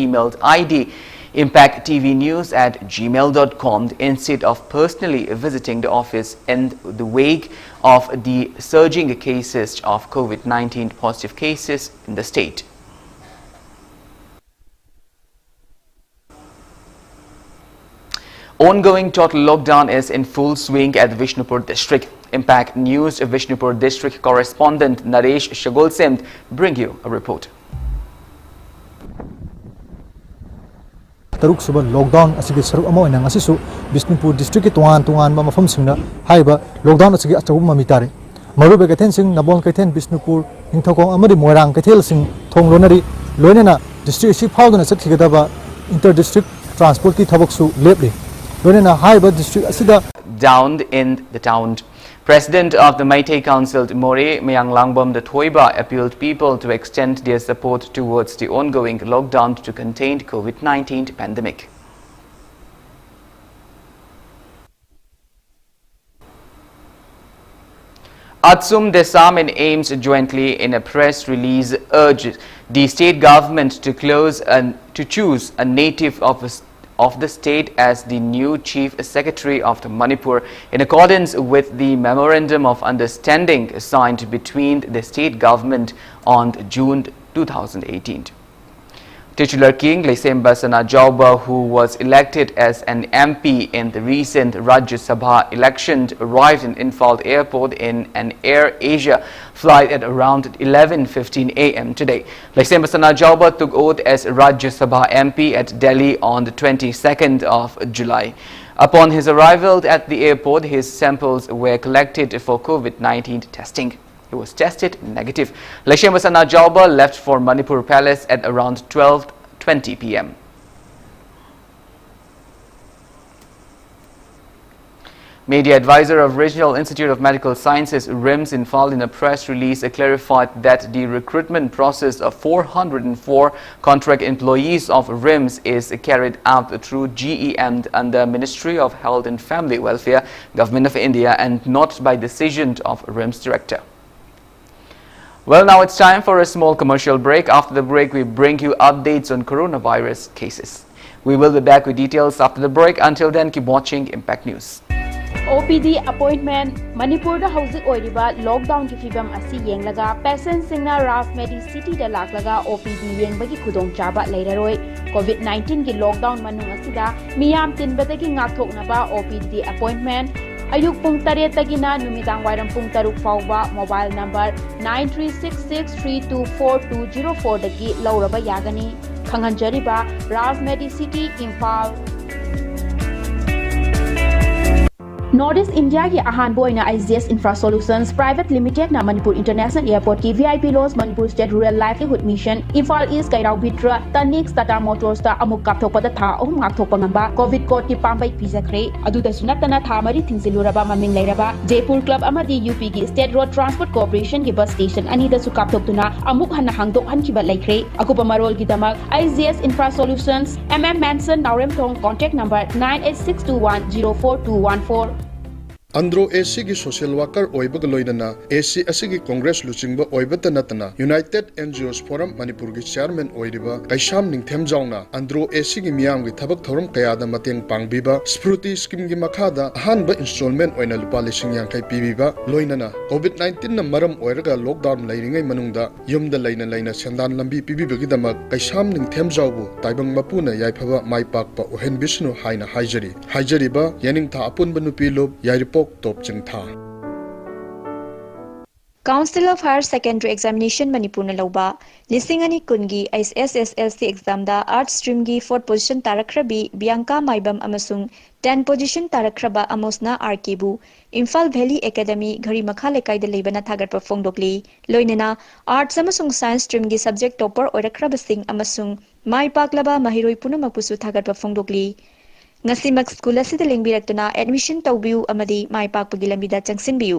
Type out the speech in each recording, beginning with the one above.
emailed ID impacttvnews@gmail.com instead of personally visiting the office in the wake of the surging cases of COVID-19 positive cases in the state. Ongoing total lockdown is in full swing at Vishnupur district. Impact News Vishnupur district correspondent Naresh Shagolsem bring you a report. Taruk suba lockdown asigi saruk amo inang asisu Vishnupur district ki tuan ba mafam singna haiba lockdown asigi achau mamitare marube kathen sing nabon kathen Vishnupur ningthokong amari moirang kathel sing thonglonari loinena district si phawduna sathigada inter district transport ki thabaksu lepli loinena haiba district asida downed in the town. President of the Meitei Council, More Myang Langbom the Thoiba, appealed people to extend their support towards the ongoing lockdown to contain COVID-19 pandemic. Atsum Desam and Ames jointly in a press release urged the state government to choose a native of the state as the new Chief Secretary of the Manipur in accordance with the Memorandum of Understanding signed between the state government on June 2018. Titular King Lesemba Sanajauba, who was elected as an MP in the recent Rajya Sabha election, arrived in Imphal airport in an Air Asia flight at around 11:15 a.m. today. Lesemba Sanajauba took oath as Rajya Sabha MP at Delhi on the 22nd of July. Upon his arrival at the airport, his samples were collected for COVID-19 testing. He was tested negative. Lesemba Sanajauba left for Manipur Palace at around 12:20 p.m. Media advisor of Regional Institute of Medical Sciences, RIMS, Imphal, in a press release clarified that the recruitment process of 404 contract employees of RIMS is carried out through GEM under Ministry of Health and Family Welfare, Government of India, and not by decision of RIMS director. Well, now it's time for a small commercial break. After the break, we bring you updates on coronavirus cases. We will be back with details after the break. Until then, keep watching Impact News. OPD appointment Manipur da hauzik oiriba lockdown ki fibam asi yenglaga patient singna Rajmedi city da laklaga OPD yengbagi khudong chaba leiraroi COVID-19 ki lockdown manung asida miyam tinbadagi ngakthoknaba OPD appointment Ayuk pung tariat tagina numidang wairam pung taruk fauba mobile number 9366324204 dagi lauraba yagani khanganjariba Rajmedi city Imphal. Northeast India ki ahan boina IGS Infra Solutions Private Limited na Manipur International Airport ki VIP Loss Manipur State Rural Livelihood Mission Imphal East Kairau Bitra Tanix Tata Motors ta amuk kapthokpada tha ahum ngakthokpa ngamba COVID code ki pambai pijakre aduda sunatana tha mari thingsiluraba maming leiraba Jaipur Club amadi UP ki State Road Transport Corporation ki bus station ani da su kapthoktuna amuk hanna hangdok hankiba leikre akupa marol ki damak IGS Infra Solutions MM Manson Naurem Thong contact number 9862104214 Andro AC की social worker ओइबग लोइनना AC असगी Congress लुचिंगबा ओइबता नतना United NGOs Forum Manipur की chairman ओइरिबा कैशाम Ningthem जाउना Andro AC की मियाम की थबक थौरम कयादा मतेंग पांगबिबा स्प्रूटी scheme की मखादा अहानबा instalment ओइना लुपा लिसिंग यांखै पीबिबा लोइनना COVID-19 न मरम ओइरगा lockdown लैरिङै मनुंगदा युमदा लैना सेंदान लंबी पीबिबगी दमक कैशाम निंगथेम जाउबु ताइबंग मपुना याइफबा माइपाकपा ओहेन बिष्णु हाइना हाइजरिबा यानिंग था अपुनबा नुपी lobe याइरिपो Council of Higher Secondary Examination Manipur na lauba listing ani kungi SSSLC exam da art stream gi 4th position tarakrabi Bianca Maibam amasung 10 position tarakraba Amosna RKbu Imphal Valley Academy Ghari Makha Lekai da lebana thagar pa phongdokli loinena arts amasung science stream gi subject topper orakraba sing amasung mai paklaba mahiroi punamapusu thagar pa phongdokli ngasimak school asida lengbirakna admission tawbiu amadi mai pakpagi lambida changsinbiu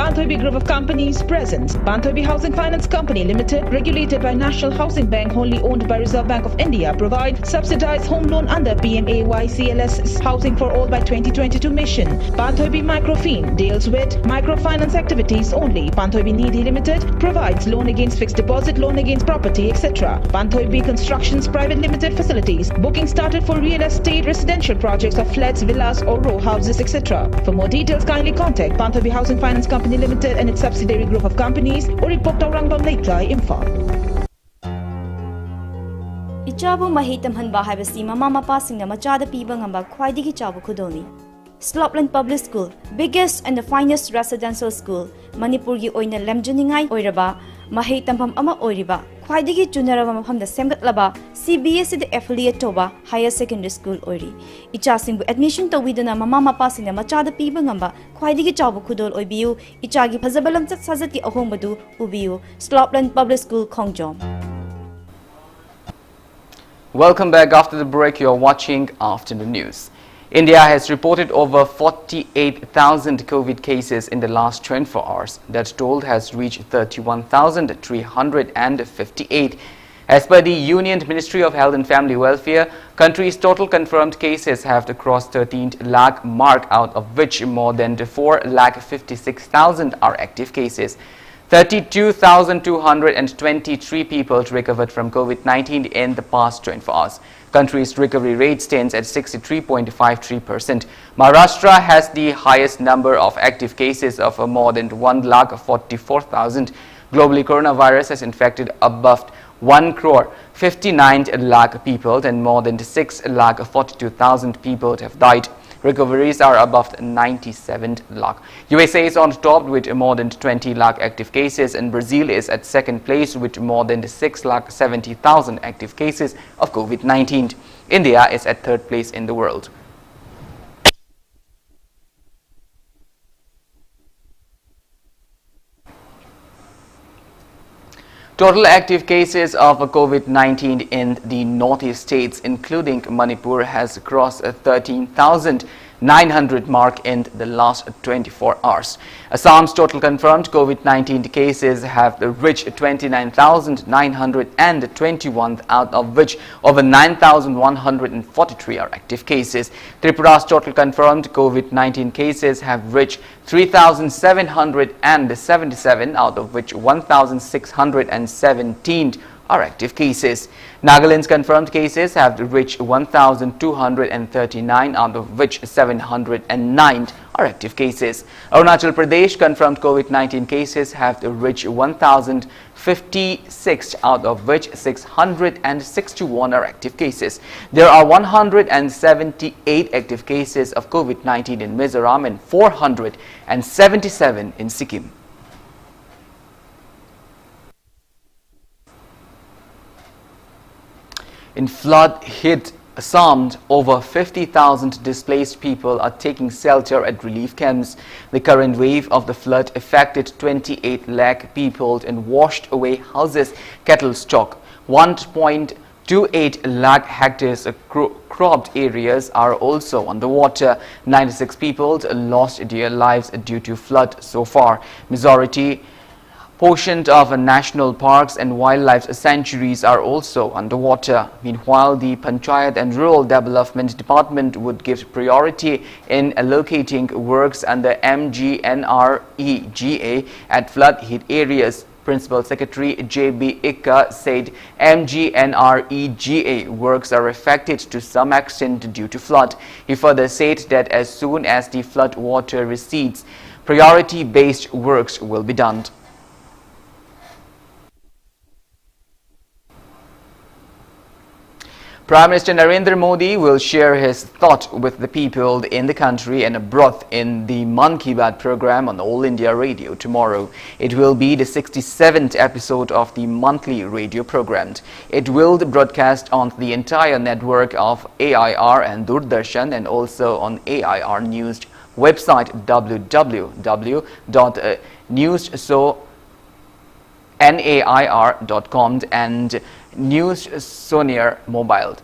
Banthoibi Group of Companies presents Banthoibi Housing Finance Company Limited, regulated by National Housing Bank, wholly owned by Reserve Bank of India, provide subsidized home loan under PMAYCLS Housing for All by 2022 mission. Banthoibi Microfin deals with microfinance activities only. Banthoibi Nidhi Limited provides loan against fixed deposit, loan against property, etc. Banthoibi Constructions Private Limited facilities. Booking started for real estate residential projects of flats, villas or row houses, etc. For more details, kindly contact Banthoibi Housing Finance Company Limited and its subsidiary group of companies, Uripok Taurangam Leitlai, Imphal. Ichabu mahitam hanba haibasi mama mapasingna machada piba ngamba khwaidigi chabu khudoni. Slopland Public School, biggest and the finest residential school, Manipur gi oina lemjuningai oiraba, mahei tampham ama oiriba, khwaidigi chunaraba mafamda semgatlaba, CBSE the affiliate toba higher secondary school oiri. Ichasingbu admission tawidana mama mapasingna machada piba ngamba khwaidigi chabu khudol oibiu, ichagi phazabalam chak sajati ahombadu ubiu, Slopland Public School Khongjom. Welcome back. After the break, you are watching Afternoon News. India has reported over 48,000 COVID cases in the last 24 hours. That toll has reached 31,358. As per the Union Ministry of Health and Family Welfare, country's total confirmed cases have crossed 13 lakh mark, out of which more than 4,56,000 are active cases. 32,223 people recovered from COVID-19 in the past 24 hours. Country's recovery rate stands at 63.53%. Maharashtra has the highest number of active cases of more than 1,44,000. Globally, coronavirus has infected above 1,59 lakh people and more than 6,42,000 people have died. Recoveries are above 97 lakh. USA is on top with more than 20 lakh active cases, and Brazil is at second place with more than 6,70,000 active cases of COVID-19. India is at third place in the world. Total active cases of COVID-19 in the northeast states, including Manipur, has crossed 13,900 mark in the last 24 hours. Assam's total confirmed COVID-19 cases have reached 29,921, out of which over 9,143 are active cases. Tripura's total confirmed COVID-19 cases have reached 3,777, out of which 1,617 are active cases. Nagaland's confirmed cases have reached 1,239, out of which 709 are active cases. Arunachal Pradesh confirmed COVID-19 cases have reached 1,056, out of which 661 are active cases. There are 178 active cases of COVID-19 in Mizoram and 477 in Sikkim. In flood-hit Assam, over 50,000 displaced people are taking shelter at relief camps. The current wave of the flood affected 28 lakh people and washed away houses, cattle stock. 1.28 lakh hectares of cropped areas are also underwater. 96 people lost their lives due to flood so far. Majority portions of national parks and wildlife sanctuaries are also underwater. Meanwhile, the Panchayat and Rural Development Department would give priority in allocating works under MGNREGA at flood-hit areas. Principal Secretary J.B. Ikka said MGNREGA works are affected to some extent due to flood. He further said that as soon as the flood water recedes, priority-based works will be done. Prime Minister Narendra Modi will share his thought with the people in the country and abroad in the Man Ki Baat program on All India Radio tomorrow. It will be the 67th episode of the monthly radio program. It will broadcast on the entire network of AIR and Doordarshan and also on AIR News website www.newsnair.com and News Sonia Mobile.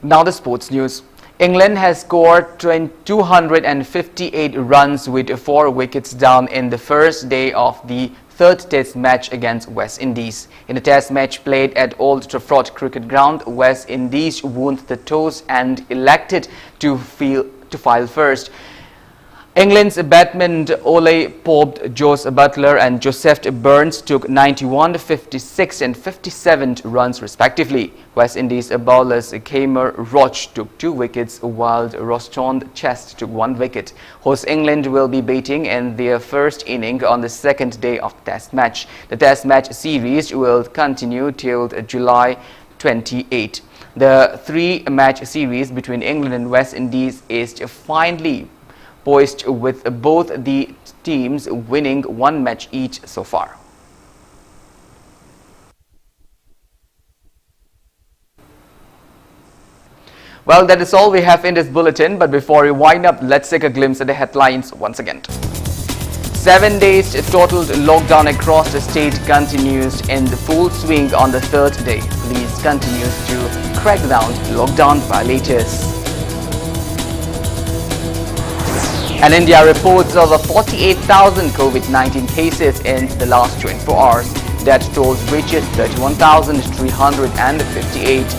Now the sports news. England has scored 258 runs with 4 wickets down in the first day of the third test match against West Indies. In a test match played at Old Trafford Cricket Ground, West Indies won the toss and elected to file first. England's batsmen Ole Pope, Jos Buttler and Joseph Burns took 91, 56 and 57 runs respectively. West Indies bowlers Kamer Roach took 2 wickets while Roston Chest took 1 wicket. Host England will be batting in their first inning on the second day of the test match. The test match series will continue till July 28. The 3-match series between England and West Indies is finally poised with both the teams winning 1 match each so far. Well, that is all we have in this bulletin, but before we wind up, let's take a glimpse at the headlines once again. 7 days total lockdown across the state continues in the full swing on the 3rd day. Police continues to crack down lockdown violators. And India reports over 48,000 COVID-19 cases in the last 24 hours. Death tolls reaches 31,358.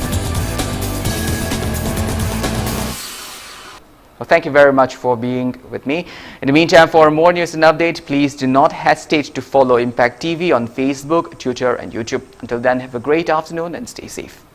Well, thank you very much for being with me. In the meantime, for more news and updates, please do not hesitate to follow Impact TV on Facebook, Twitter and YouTube. Until then, have a great afternoon and stay safe.